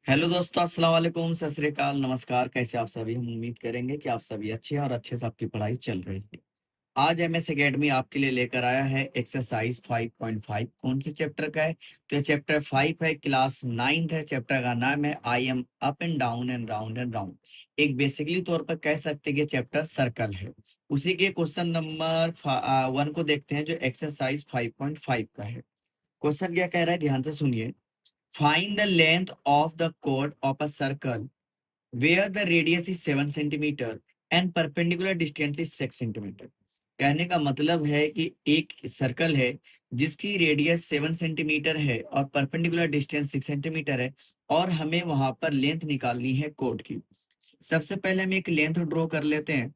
Hello दोस्तों, अस्सलाम वालेकुम, सत श्री अकाल, नमस्कार। कैसे आप सभी? हम उम्मीद करेंगे कि आप सभी अच्छे हैं और अच्छे से आपकी पढ़ाई चल रही है। आज एमएस एकेडमी आपके लिए लेकर आया है एक्सरसाइज 5.5। कौन से चैप्टर का है? तो ये चैप्टर 5 है, क्लास 9th है। चैप्टर का नाम है I am up and down and round and round. एक बेसिकली तौर पर कह सकते हैं कि चैप्टर सर्कल है। उसी के क्वेश्चन नंबर 1 को देखते हैं, जो एक्सरसाइज 5.5 का है। क्वेश्चन क्या कह रहा है, ध्यान से सुनिए। Find the length of the chord of a circle where the radius is 7 centimeter and perpendicular distance is 6 centimeter। कहने का मतलब है कि एक सर्कल है जिसकी रेडियस 7 सेंटीमीटर है और परपेंडिकुलर डिस्टेंस 6 सेंटीमीटर है, और हमें वहां पर लेंथ निकालनी है कोड की। सबसे पहले हम एक लेंथ ड्रॉ कर लेते हैं,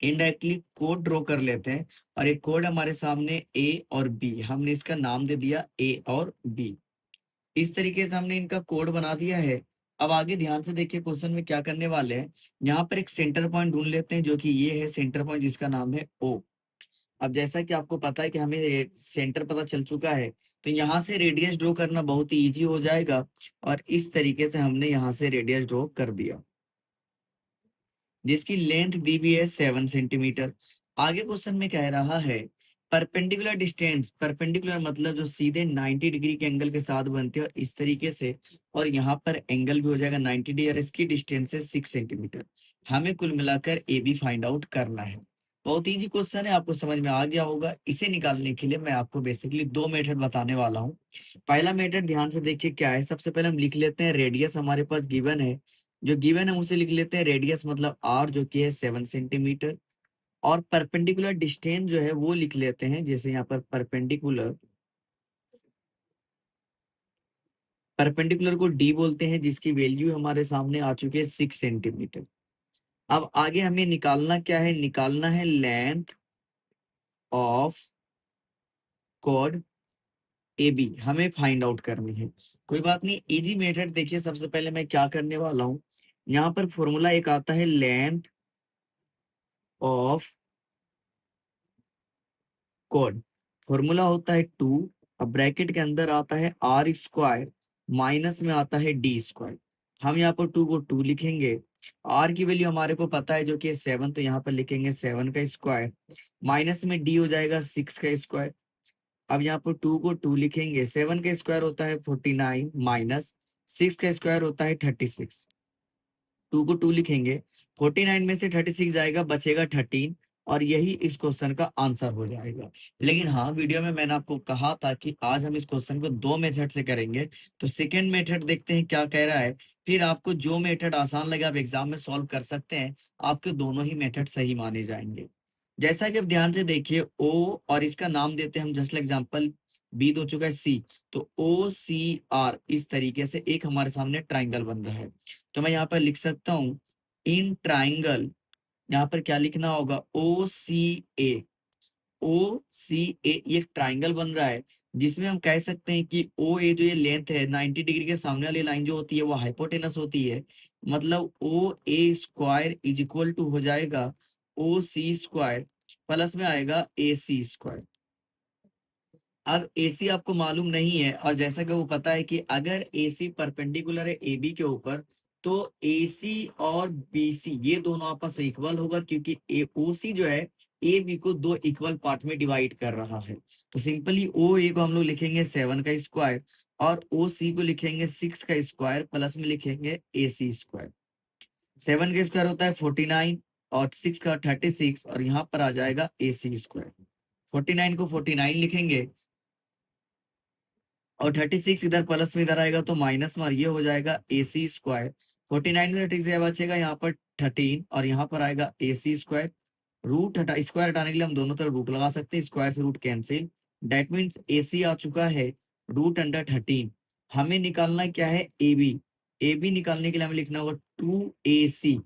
इनडायरेक्टली कोड ड्रॉ कर लेते हैं। और एक कोड हमारे सामने ए और बी, हमने इसका नाम दे दिया ए और बी। इस तरीके से हमने इनका कोड बना दिया है। अब आगे ध्यान से देखिए, क्वेश्चन में क्या करने वाले हैं। यहाँ पर एक सेंटर पॉइंट ढूंढ लेते हैं, जो कि ये है सेंटर पॉइंट, जिसका नाम है ओ। अब जैसा कि आपको पता है कि हमें सेंटर पता चल चुका है, तो यहाँ से रेडियस ड्रॉ करना बहुत ही इजी हो जाएगा। और इस तरीके से हमने यहाँ से रेडियस ड्रॉ कर दिया, जिसकी लेंथ दी हुई है 7 सेंटीमीटर। आगे क्वेश्चन में कह रहा है परपेंडिकुलर डिस्टेंस। परपेंडिकुलर मतलब जो सीधे 90 डिग्री के एंगल के साथ बनते हैं, और इस तरीके से। और यहाँ पर एंगल भी हो जाएगा 90 डिग्री, और इसकी डिस्टेंस है 6 सेंटीमीटर। हमें कुल मिलाकर ए बी फाइंड आउट करना है। बहुत इजी क्वेश्चन है, आपको समझ में आ गया होगा। इसे निकालने के लिए मैं आपको बेसिकली दो मेथड बताने वाला हूँ। पहला मेथड ध्यान से देखिए क्या है। सबसे पहले हम लिख लेते हैं, रेडियस हमारे पास गिवन है। जो गिवन है उसे लिख लेते हैं रेडियस मतलब आर, जो कि है 7 सेंटीमीटर। और परपेंडिकुलर डिस्टेंस जो है वो लिख लेते हैं, जैसे यहाँ पर परपेंडिकुलर, परपेंडिकुलर को डी बोलते हैं, जिसकी वैल्यू हमारे सामने आ चुकी है 6 सेंटीमीटर। अब आगे हमें निकालना क्या है, निकालना है length of chord A B, हमें फाइंड आउट करनी है। कोई बात नहीं, इजी मेथड देखिए। सबसे पहले मैं क्या करने वाला हूँ, यहाँ पर फॉर्मूला एक आता है लेंथ ऑफ कॉर्ड। फॉर्मूला होता है 2। अब ब्रैकेट के अंदर आता है आर स्क्वायर, माइनस में आता है डी स्क्वायर। हम यहाँ पर 2 को 2 लिखेंगे। आर की वैल्यू हमारे को पता है, जो कि 7, तो यहाँ पर लिखेंगे 7 का स्क्वायर। माइनस में डी हो जाएगा 6 का स्क्वायर। अब यहाँ पर 2 को 2 लिखेंगे। 7 का स्क्वायर होता है 49, माइनस 6 का स्क्वायर होता है 36। 2 को 2 लिखेंगे, 49 में से 36 जाएगा, बचेगा 13। और यही इस क्वेश्चन का आंसर हो जाएगा। लेकिन हाँ, वीडियो में मैंने आपको कहा था कि आज हम इस क्वेश्चन को दो मेथड से करेंगे। तो सेकेंड मेथड देखते हैं क्या कह रहा है। फिर आपको जो मेथड आसान लगे आप एग्जाम में सॉल्व कर सकते हैं। आपके दोनों ही मेथड सही माने जाएंगे। जैसा कि आप ध्यान से देखिए, ओ और इसका नाम देते हैं हम, जस्ट एग्जाम्पल बी हो चुका है सी। तो ओ सी आर, इस तरीके से एक हमारे सामने ट्राइंगल बन रहा है। तो मैं यहाँ पर लिख सकता हूँ इन ट्राइंगल। यहाँ पर क्या लिखना होगा, ओ सी ए। ओ सी ए, ये ट्राइंगल बन रहा है, जिसमें हम कह सकते हैं कि ओ ए जो ये लेंथ है 90 डिग्री के सामने वाली लाइन जो होती है वो हाइपोटेनस होती है। मतलब ओ A square is equal to हो जाएगा ओ सी स्क्वायर, प्लस में आएगा ए सी स्क्वायर। अब AC आपको मालूम नहीं है, और जैसा कि वो पता है कि अगर AC परपेंडिकुलर है AB के ऊपर, तो AC और BC ये दोनों आपस में इक्वल होगा, क्योंकि OC जो है AB को दो इक्वल पार्ट में डिवाइड कर रहा है। तो सिंपली OA को हम लोग लिखेंगे 7 का स्क्वायर, और OC को लिखेंगे 6 का स्क्वायर, प्लस में लिखेंगे AC स्क्वायर। 7 का स्क्वायर होता है 49, और 6 का 36, और यहाँ पर आ जाएगा AC स्क्वायर। 49 को 49 लिखेंगे, और 36 इधर प्लस में इधर आएगा तो माइनस में, और ये हो जाएगा ए सी स्क्वायर। 49 में 36 बचेगा, यहाँ पर 13, और यहाँ पर आएगा ए सी स्क्वायर। रूट हटा, स्क्वायर हटाने के लिए हम दोनों तरफ रूट लगा सकते हैं, स्क्वायर से रूट कैंसिल। डेट मीन्स ए सी आ चुका है रूट अंडर 13। हमें निकालना क्या है, ए बी। ए बी निकालने के लिए हमें लिखना होगा 2AC।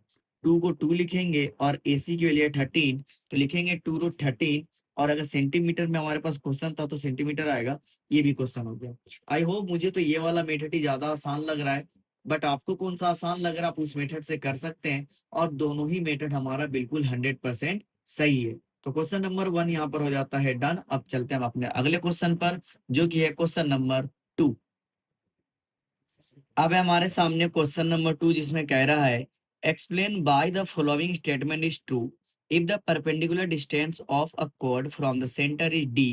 2 को 2 लिखेंगे, और ए सी की वैल्यू है 13, तो लिखेंगे 2√13। और अगर सेंटीमीटर में हमारे पास क्वेश्चन था तो सेंटीमीटर आएगा। ये भी क्वेश्चन हो गया। आई होप, मुझे तो ये वाला मेथड ही ज्यादा आसान लग रहा है। बट आपको कौन सा आसान लग रहा है, आप उस मेथड से कर सकते हैं। और दोनों ही मेथड हमारा बिल्कुल 100% सही है। तो क्वेश्चन नंबर 1 यहाँ पर हो जाता है डन। अब चलते हैं हम अपने अगले क्वेश्चन पर, जो कि है क्वेश्चन नंबर 2। अब है हमारे सामने क्वेश्चन नंबर 2 जिसमें कह रहा है explain by the following statement is true if the perpendicular distance of a chord from the center is d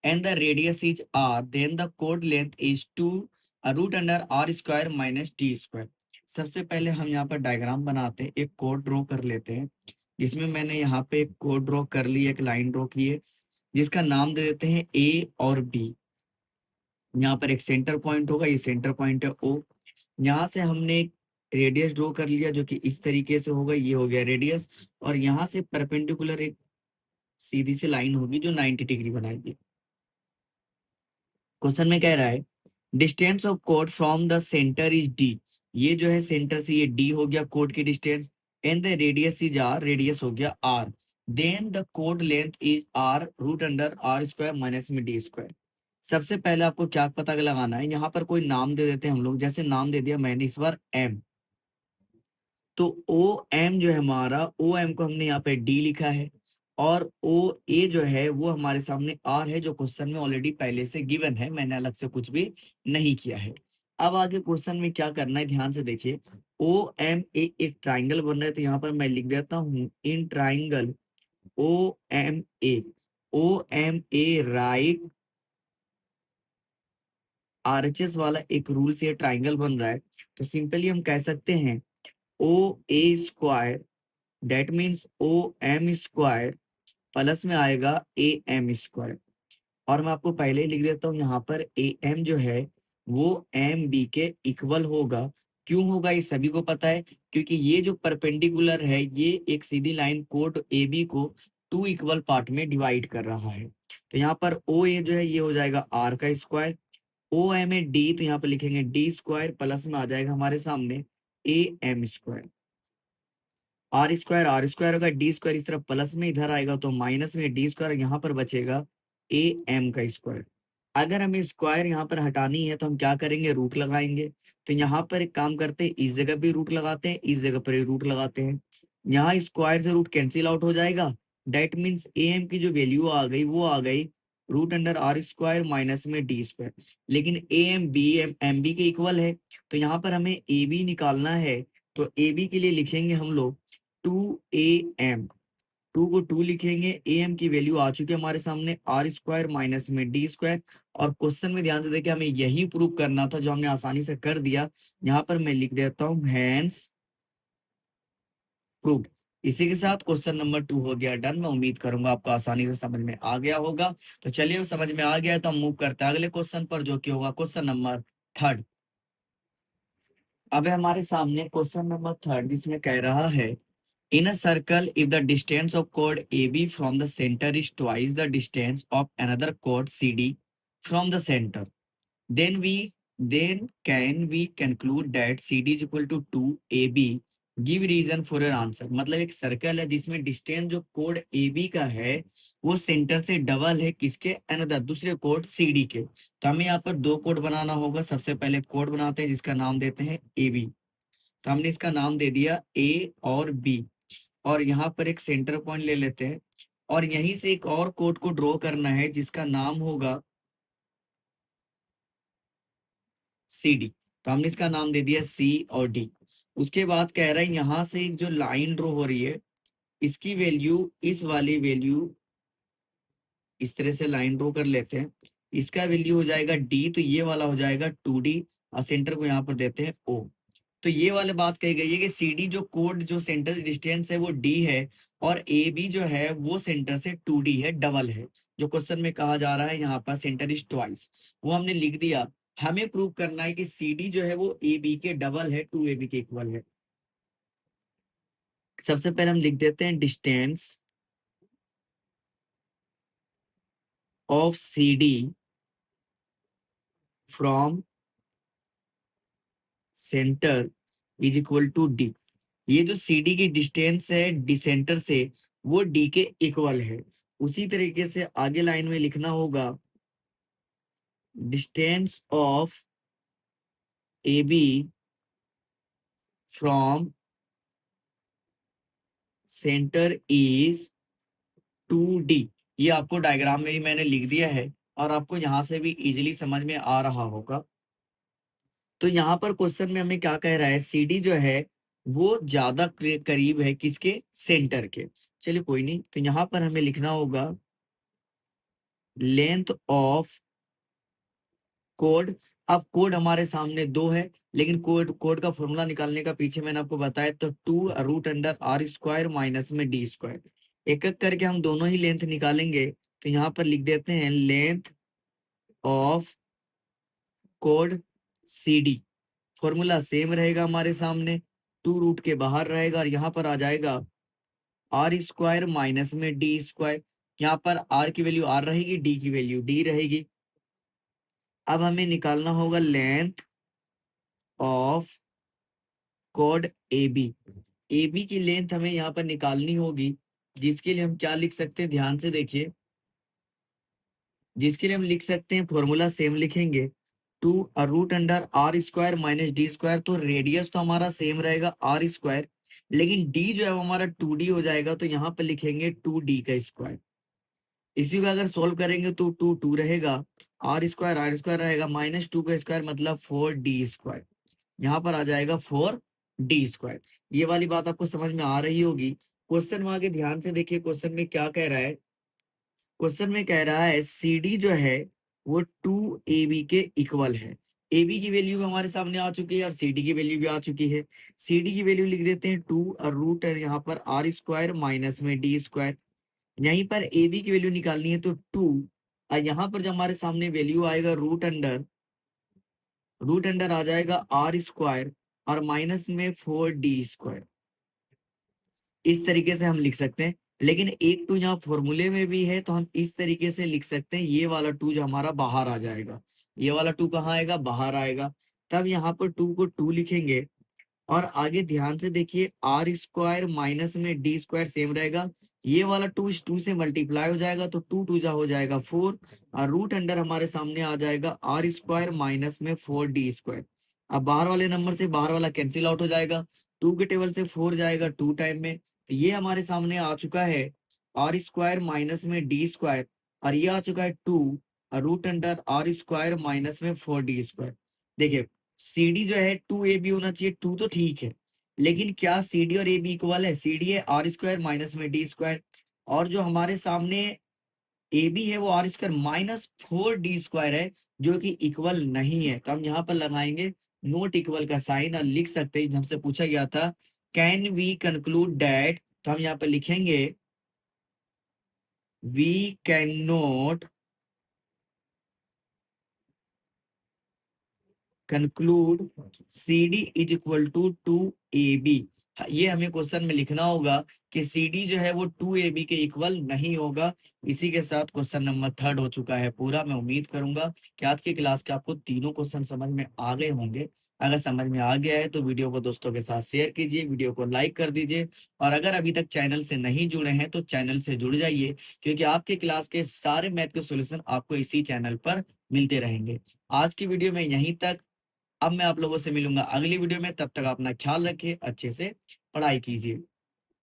and the radius is r then the chord length is 2 root under R square minus D square. सबसे पहले हम यहाँ पर diagram बनाते हैं, एक code draw कर लेते हैं जिसमें मैंने यहाँ पे एक कोड ड्रॉ कर ली, एक लाइन ड्रॉ की है जिसका नाम दे देते हैं ए और बी। यहाँ पर एक सेंटर पॉइंट होगा, ये सेंटर पॉइंट है ओ। यहाँ से हमने एक रेडियस ड्रॉ कर लिया जो कि इस तरीके से होगा, ये हो गया रेडियस। और यहाँ से परपेंडिकुलर एक सीधी सी लाइन होगी जो 90 डिग्री बनाएगी। क्वेश्चन में कह रहा है distance of code from the centre is D. ये जो है सेंटर से ये डी हो गया कोड की distance, and the radius is R, radius हो गया आर। देन द कोड length is R root under R square minus में डी स्क्वायर। सबसे पहले आपको क्या पता लगाना है, यहाँ पर कोई नाम दे देते हैं हम लोग, जैसे नाम दे दिया मैंने इस बार एम। तो ओ एम जो है हमारा, ओ एम को हमने यहाँ पे डी लिखा है, और ओ ए जो है वो हमारे सामने आर है जो क्वेश्चन में ऑलरेडी पहले से गिवन है, मैंने अलग से कुछ भी नहीं किया है। अब आगे क्वेश्चन में क्या करना है ध्यान से देखिए। ओ एम ए एक ट्राइंगल बन रहा है, तो यहाँ पर मैं लिख देता हूँ in triangle O M A. O M A right RHS वाला एक रूल से ट्राइंगल बन रहा है, तो सिंपली हम कह सकते हैं O A square that means O M square plus में आएगा ए एम स्क्वायर। और मैं आपको पहले ही लिख देता हूँ यहाँ पर ए एम जो है वो एम बी के इक्वल होगा। क्यों होगा ये सभी को पता है, क्योंकि ये जो परपेंडिकुलर है ये एक सीधी लाइन कोड ए बी को टू इक्वल पार्ट में डिवाइड कर रहा है। तो यहाँ पर ओ ए जो है ये हो जाएगा आर का square, O M A D तो यहाँ पर लिखेंगे डी स्क्वायर प्लस में आ जाएगा हमारे सामने A M square. R square होगा, डी स्क्वायर इस तरफ प्लस में इधर आएगा तो माइनस में डी स्क्वायर यहाँ पर बचेगा ए एम का स्क्वायर। अगर हमें स्क्वायर यहाँ पर हटानी है तो हम क्या करेंगे, रूट लगाएंगे। तो यहाँ पर एक काम करते हैं, इस जगह भी रूट लगाते हैं, इस जगह पर रूट लगाते हैं। यहाँ स्क्वायर से रूट कैंसिल आउट हो जाएगा, डेट मीन्स ए एम की जो वैल्यू आ गई वो आ गई root under R square minus में डी स्क्वायर। लेकिन A M B M B के इक्वल है, तो यहाँ पर हमें ए बी निकालना है। तो ए बी के लिए लिखेंगे हम लोग टू ए एम, टू को टू लिखेंगे, ए एम की वैल्यू आ चुकी है हमारे सामने आर स्क्वायर माइनस में डी स्क्वायर। और क्वेश्चन में ध्यान से देखिए हमें यही प्रूव करना था जो हमने आसानी से कर दिया। यहाँ पर मैं लिख देता हूँ हैंस प्रूव्ड। इसी के साथ क्वेश्चन नंबर 2 हो गया डन। मैं उम्मीद करूंगा आपको आसानी से समझ में आ गया होगा। तो चलिए समझ में आ गया तो हम मूव करते हैं अगले क्वेश्चन पर जो कि होगा क्वेश्चन नंबर 3। अब है हमारे सामने क्वेश्चन नंबर 3 जिसमें कह रहा है in a circle if the distance of chord AB from the center is twice the distance of another chord CD from the center, then can we conclude that CD is equal to 2AB। Give reason for your answer. मतलब एक circle है जिसमें distance जो code A B का है वो centre से double है किसके, अनदर दूसरे कोड सी डी के। तो हमें यहाँ पर दो कोड बनाना होगा। सबसे पहले कोड बनाते हैं जिसका नाम देते हैं ए बी। तो हमने इसका नाम दे दिया ए और बी, और यहाँ पर एक सेंटर पॉइंट ले लेते हैं, और यहीं से एक और कोड को ड्रॉ करना है जिसका नाम होगा सी डी। तो हमने इसका नाम दे दिया सी और डी। उसके बाद कह रहा है यहाँ से एक जो लाइन ड्रॉ हो रही है इसकी वैल्यू, इस वाली वैल्यू, इस तरह से लाइन ड्रॉ कर लेते हैं। इसका वैल्यू हो जाएगा डी, तो ये वाला हो जाएगा 2D, और सेंटर को यहाँ पर देते हैं ओ। तो ये वाली बात कही गई है कि सी डी जो कोड जो सेंटर से डिस्टेंस है वो डी है, और ए बी जो है वो सेंटर से 2D है, डबल है। जो क्वेश्चन में कहा जा रहा है यहाँ पर सेंटर इज ट्वाइस, वो हमने लिख दिया। हमें प्रूव करना है कि सी डी जो है वो ए बी के डबल है, 2AB के इक्वल है। सबसे पहले हम लिख देते हैं distance of C D from centre is equal to D. ये जो सी डी की डिस्टेंस है डी सेंटर से वो डी के इक्वल है। उसी तरीके से आगे लाइन में लिखना होगा distance of A B from centre is 2D। ये आपको डायग्राम में ही मैंने लिख दिया है और आपको यहाँ से भी इजीली समझ में आ रहा होगा। तो यहाँ पर क्वेश्चन में हमें क्या कह रहा है, CD जो है वो ज्यादा करीब है किसके, सेंटर के। चलिए कोई नहीं, तो यहाँ पर हमें लिखना होगा लेंथ ऑफ कोड। अब कोड हमारे सामने 2 है, लेकिन कोड कोड का फॉर्मूला निकालने का पीछे मैंने आपको बताया, तो 2√√r² माइनस में d²। एक एक करके हम दोनों ही लेंथ निकालेंगे। तो यहाँ पर लिख देते हैं length of code CD। Formula same रहेगा हमारे सामने, 2 रूट के बाहर रहेगा और यहाँ पर आ जाएगा r² माइनस में d²। यहाँ पर r की वैल्यू r रहेगी, d की वैल्यू d रहेगी। अब हमें निकालना होगा लेंथ ऑफ कोड AB की लेंथ हमें यहाँ पर निकालनी होगी, जिसके लिए हम क्या लिख सकते हैं, ध्यान से देखिए। जिसके लिए हम लिख सकते हैं, फॉर्मूला सेम लिखेंगे, 2√√r² माइनस d²। तो रेडियस तो हमारा सेम रहेगा r², लेकिन d जो है वो हमारा 2d हो जाएगा, तो यहाँ पर लिखेंगे 2d का स्क्वायर। इसी को अगर सोल्व करेंगे तो 2 रहेगा, r² रहेगा, माइनस 2 का स्क्वायर मतलब 4d²। यहाँ पर आ जाएगा 4d²। ये वाली बात आपको समझ में आ रही होगी। क्वेश्चन में आगे ध्यान से देखिए, क्वेश्चन में क्या कह रहा है। क्वेश्चन में कह रहा है CD जो है वो 2AB के इक्वल है। AB की वैल्यू भी हमारे सामने आ चुकी है और CD की वैल्यू भी आ चुकी है। CD की वैल्यू लिख देते हैं 2 और रूट है यहाँ पर r² माइनस में d²। यहीं पर AB की वैल्यू निकालनी है, तो 2 और यहाँ पर जो हमारे सामने वैल्यू आएगा रूट अंडर आ जाएगा r² और माइनस में 4d²। इस तरीके से हम लिख सकते हैं, लेकिन एक 2 यहाँ फॉर्मूले में भी है, तो हम इस तरीके से लिख सकते हैं, ये वाला 2 जो हमारा बाहर आ जाएगा। ये वाला 2 कहाँ आएगा, बाहर आएगा। तब यहाँ पर 2 को 2 लिखेंगे और आगे ध्यान से देखिए, r² माइनस में d² सेम रहेगा। ये वाला 2 इस 2 से मल्टीप्लाई हो जाएगा, तो 2 जा हो जाएगा 4 और रूट अंडर हमारे सामने आ जाएगा r² माइनस में 4d²। अब बाहर वाले नंबर से बाहर वाला कैंसिल आउट हो जाएगा, 2 के टेबल से 4 जाएगा 2 टाइम में। तो ये हमारे सामने आ चुका है r² माइनस में d², और ये आ चुका है 2 और रूट अंडर r² माइनस में 4d²। देखिए CD जो है 2AB होना चाहिए, 2 तो ठीक है, लेकिन क्या CD और AB इक्वल है, CD है r² माइनस में d², और जो हमारे सामने AB है वो r² माइनस 4d² है, जो कि इक्वल नहीं है। तो हम यहाँ पर लगाएंगे नोट इक्वल का साइन और लिख सकते हैं, हमसे पूछा गया था कैन वी कंक्लूड दैट, तो हम यहाँ पर लिखेंगे we can not conclude CD is equal to 2AB। ये हमें क्वेश्चन में लिखना होगा कि CD जो है वो 2AB के इक्वल नहीं होगा। इसी के साथ क्वेश्चन नंबर 3 हो चुका है पूरा। मैं उम्मीद करूंगा कि आज की क्लास के आपको तीनों क्वेश्चन समझ में आ गए होंगे। अगर समझ में आ गया है तो वीडियो को दोस्तों के साथ शेयर कीजिए, वीडियो को लाइक कर दीजिए, और अगर अभी तक चैनल से नहीं जुड़े हैं तो चैनल से जुड़ जाइए, क्योंकि आपके क्लास के सारे मैथ के सॉल्यूशन आपको इसी चैनल पर मिलते रहेंगे। आज की वीडियो में यहीं तक। अब मैं आप लोगों से मिलूंगा अगली वीडियो में, तब तक अपना ख्याल रखिए, अच्छे से पढ़ाई कीजिए।